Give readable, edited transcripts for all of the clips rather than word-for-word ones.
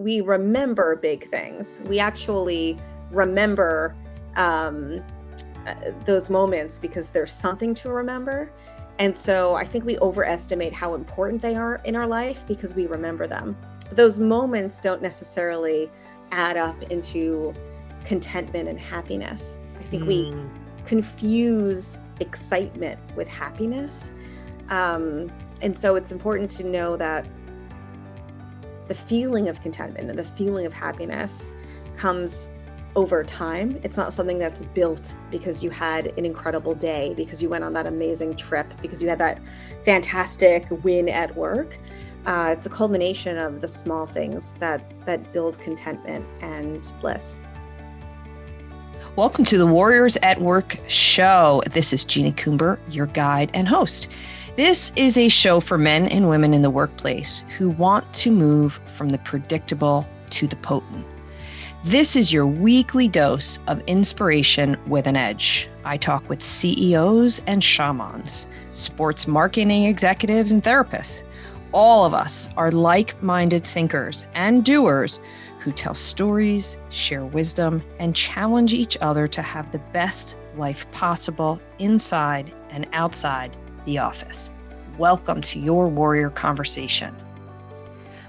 we remember big things. We actually remember those moments because there's something to remember. And so I think we overestimate how important they are in our life because we remember them. But those moments don't necessarily add up into contentment and happiness. I think we confuse excitement with happiness. And so it's important to know that the feeling of contentment and the feeling of happiness comes over time. It's not something that's built because you had an incredible day, because you went on that amazing trip, because you had that fantastic win at work. It's a culmination of the small things that build contentment and bliss. Welcome to the Warriors at Work show. This is Jeannie Coomber, your guide and host. This is a show for men and women in the workplace who want to move from the predictable to the potent. This is your weekly dose of inspiration with an edge. I talk with CEOs and shamans, sports marketing executives and therapists. All of us are like-minded thinkers and doers who tell stories, share wisdom, and challenge each other to have the best life possible inside and outside the office. Welcome to your Warrior Conversation.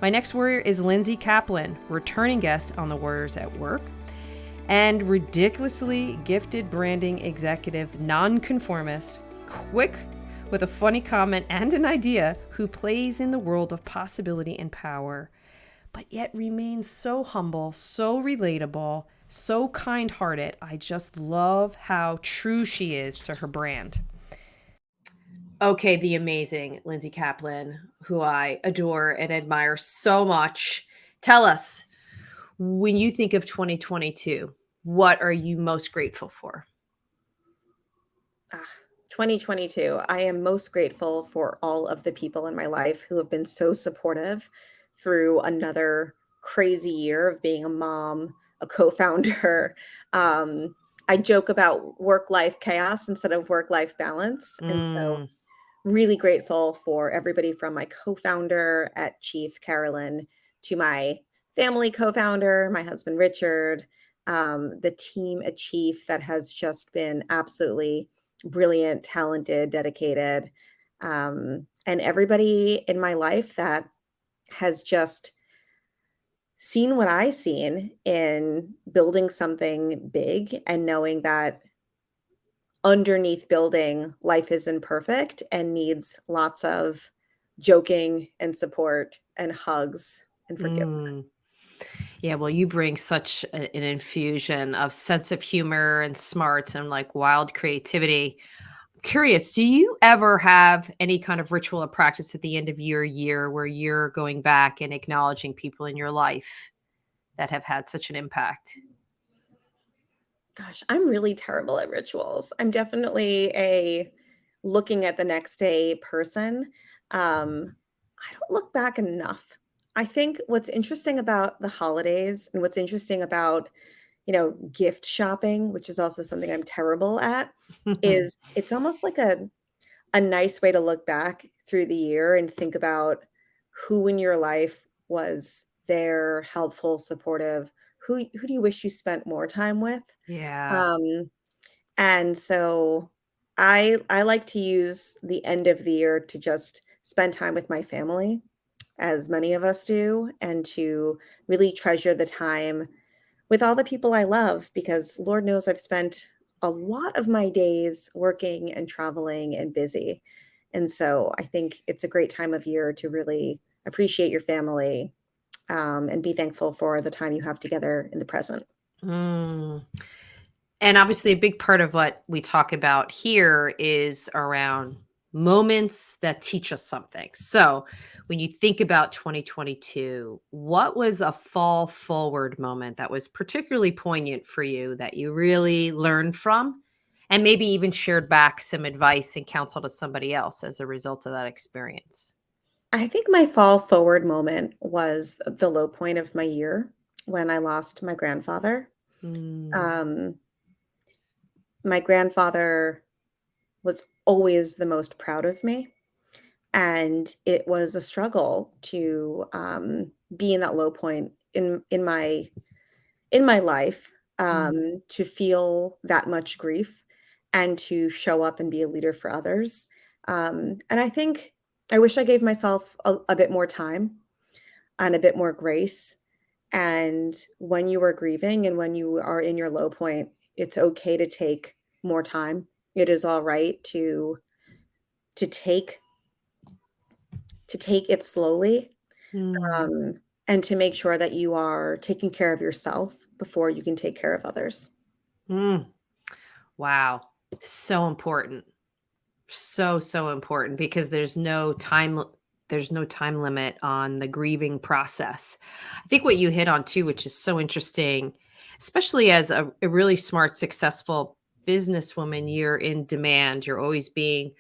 My next warrior is Lindsay Kaplan, returning guest on the Warriors at Work, and ridiculously gifted branding executive, nonconformist, quick with a funny comment and an idea, who plays in the world of possibility and power, but yet remains so humble, so relatable, so kind-hearted. I just love how true she is to her brand. Okay, the amazing Lindsay Kaplan, who I adore and admire so much. Tell us, when you think of 2022, what are you most grateful for? 2022, I am most grateful for all of the people in my life who have been so supportive through another crazy year of being a mom, a co-founder. I joke about work-life chaos instead of work-life balance. And so really grateful for everybody from my co-founder at Chief, Carolyn, to my family co-founder, my husband, Richard, the team at Chief that has just been absolutely brilliant, talented, dedicated, and everybody in my life that has just seen what I've seen in building something big and knowing that underneath building, life isn't perfect and needs lots of joking and support and hugs and forgiveness. Yeah, well, you bring such an infusion of sense of humor and smarts and like wild creativity. I'm curious, do you ever have any kind of ritual or practice at the end of your year where you're going back and acknowledging people in your life that have had such an impact? Gosh, I'm really terrible at rituals. I'm definitely a looking at the next day person. I don't look back enough. I think what's interesting about the holidays and what's interesting about, gift shopping, which is also something I'm terrible at, is it's almost like a nice way to look back through the year and think about who in your life was there, helpful, supportive. Who do you wish you spent more time with? Yeah. And so I like to use the end of the year to just spend time with my family, as many of us do, and to really treasure the time with all the people I love, because Lord knows I've spent a lot of my days working and traveling and busy. And so I think it's a great time of year to really appreciate your family, and be thankful for the time you have together in the present. And obviously, a big part of what we talk about here is around moments that teach us something. So, when you think about 2022, what was a fall forward moment that was particularly poignant for you that you really learned from? And maybe even shared back some advice and counsel to somebody else as a result of that experience? I think my fall forward moment was the low point of my year when I lost my grandfather. Mm. Um, my grandfather was always the most proud of me. And it was a struggle to be in that low point in my life to feel that much grief and to show up and be a leader for others. And I think I wish I gave myself a bit more time and a bit more grace. And when you are grieving and when you are in your low point, it's okay to take more time. It is all right to take it slowly, Mm. and to make sure that you are taking care of yourself before you can take care of others. Mm. Wow. So important. So important because there's no time limit on the grieving process. I think what you hit on too, which is so interesting, especially as a really smart, successful businesswoman, you're in demand. You're always being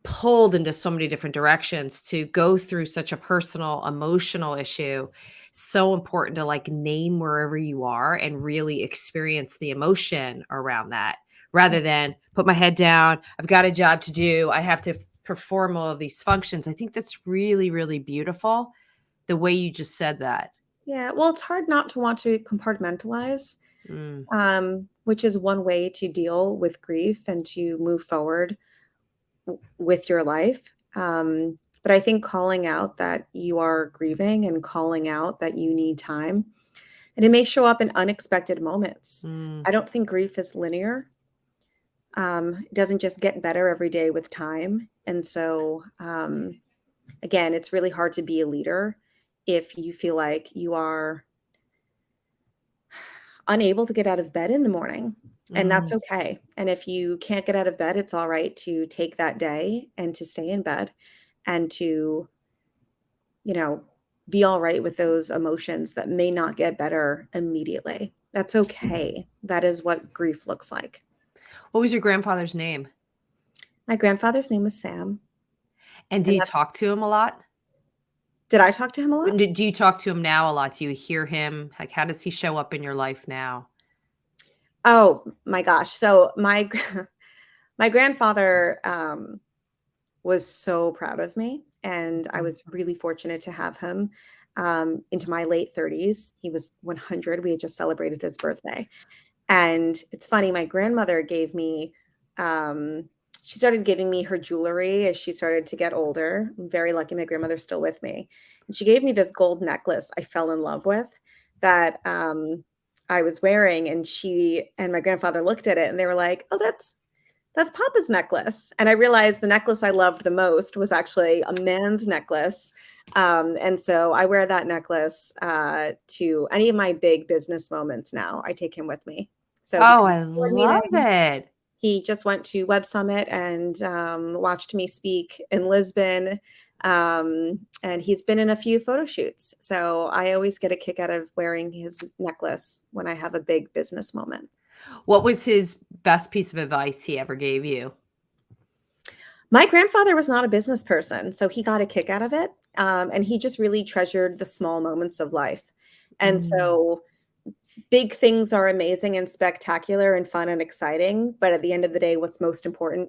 pulled into so many different directions to go through such a personal, emotional issue. So important to like name wherever you are and really experience the emotion around that rather than put my head down. I've got a job to do. I have to perform all of these functions. I think that's really, really beautiful the way you just said that. Yeah, well, it's hard not to want to compartmentalize, Mm, which is one way to deal with grief and to move forward with your life. But I think calling out that you are grieving and calling out that you need time, and it may show up in unexpected moments. mm, I don't think grief is linear. It doesn't just get better every day with time. And so, again, it's really hard to be a leader if you feel like you are unable to get out of bed in the morning. And that's mm, okay. And if you can't get out of bed, it's all right to take that day and to stay in bed and to, you know, be all right with those emotions that may not get better immediately. That's okay. That is what grief looks like. What was your grandfather's name? My grandfather's name was Sam. And do And you talk to him a lot? did I talk to him a lot? Do you talk to him now a lot? Do you hear him? Like, how does he show up in your life now? Oh my gosh. So my grandfather was so proud of me, and I Mm. was really fortunate to have him into my late 30s. He was 100. We had just celebrated his birthday. And it's funny, my grandmother gave me, um, she started giving me her jewelry as she started to get older. I'm very lucky my grandmother's still with me. And she gave me this gold necklace I fell in love with that I was wearing. And she and my grandfather looked at it and they were like, oh, that's Papa's necklace. And I realized the necklace I loved the most was actually a man's necklace. And so I wear that necklace to any of my big business moments now. I take him with me. So he Oh, comes I to board love meetings. it. He just went to Web Summit and watched me speak in Lisbon. And he's been in a few photo shoots. So I always get a kick out of wearing his necklace when I have a big business moment. What was his best piece of advice he ever gave you? My grandfather was not a business person, so he got a kick out of it, and he just really treasured the small moments of life. And Mm, so big things are amazing and spectacular and fun and exciting, but at the end of the day, what's most important,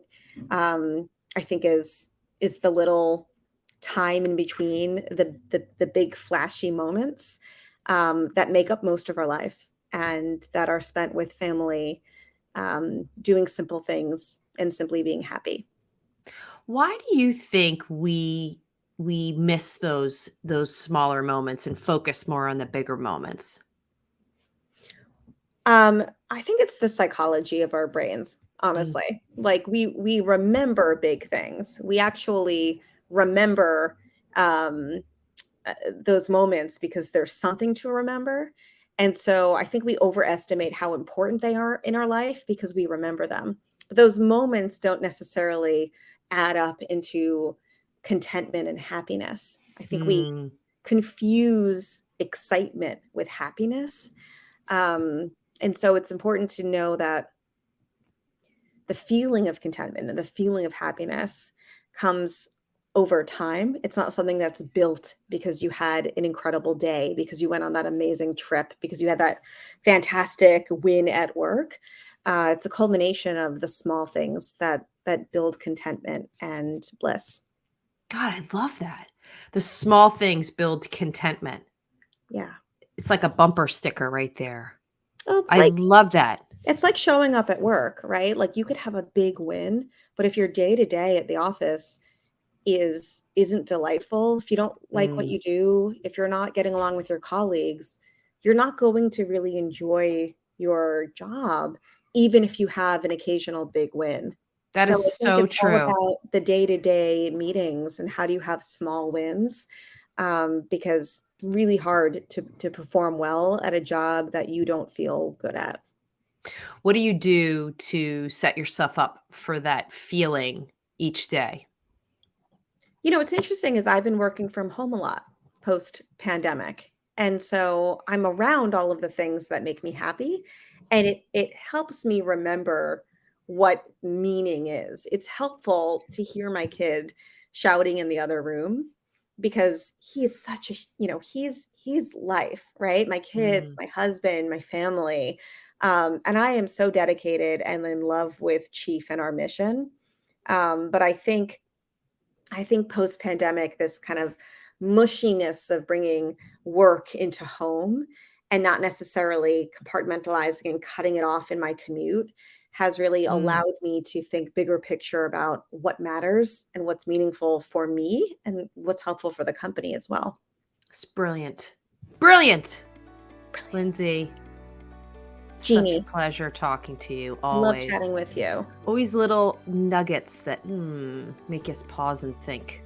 I think, is the little time in between the big flashy moments that make up most of our life and that are spent with family, doing simple things and simply being happy. Why do you think we miss those smaller moments and focus more on the bigger moments? I think it's the psychology of our brains, Mm, honestly. Like we remember big things. We actually remember um, those moments because there's something to remember. And so I think we overestimate how important they are in our life because we remember them. But those moments don't necessarily add up into contentment and happiness. I think we mm. confuse excitement with happiness. Um, and so it's important to know that the feeling of contentment and the feeling of happiness comes over time. It's not something that's built because you had an incredible day, because you went on that amazing trip, because you had that fantastic win at work. It's a culmination of the small things that build contentment and bliss. God, I love that. The small things build contentment. Yeah. It's like a bumper sticker right there. Oh, I love that. it's like showing up at work, right? Like you could have a big win, but if your day to day at the office isn't delightful, if you don't like what Mm, you do, if you're not getting along with your colleagues, you're not going to really enjoy your job, even if you have an occasional big win. that So is I think so it's all true. about the day-to-day meetings and how do you have small wins, because really hard to perform well at a job that you don't feel good at. What do you do to set yourself up for that feeling each day? What's interesting is I've been working from home a lot post-pandemic, and so I'm around all of the things that make me happy, and it helps me remember what meaning is. It's helpful to hear my kid shouting in the other room because he is such a he's life, right? My kids, Mm, my husband, my family, and I am so dedicated and in love with Chief and our mission, but I think post-pandemic, this kind of mushiness of bringing work into home and not necessarily compartmentalizing and cutting it off in my commute has really mm. allowed me to think bigger picture about what matters and what's meaningful for me and what's helpful for the company as well. It's brilliant. Brilliant. Brilliant. Lindsay, such a Jeannie, pleasure talking to you love chatting always. with you. Always little nuggets that make us pause and think.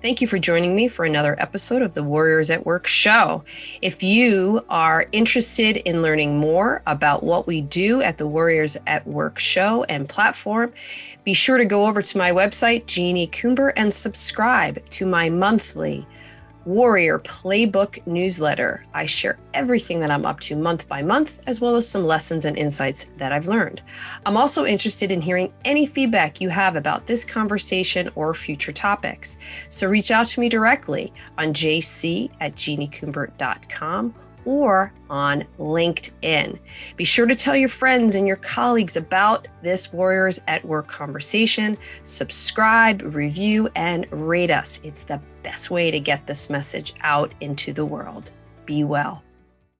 Thank you for joining me for another episode of the Warriors at Work show. If you are interested in learning more about what we do at the Warriors at Work show and platform, be sure to go over to my website, Jeannie Coomber, and subscribe to my monthly Warrior Playbook newsletter. I share everything that I'm up to month by month, as well as some lessons and insights that I've learned. I'm also interested in hearing any feedback you have about this conversation or future topics. So reach out to me directly on jc@jeanniecoomber.com or on LinkedIn. Be sure to tell your friends and your colleagues about this Warriors at Work conversation. Subscribe, review, and rate us. It's the best way to get this message out into the world. Be well.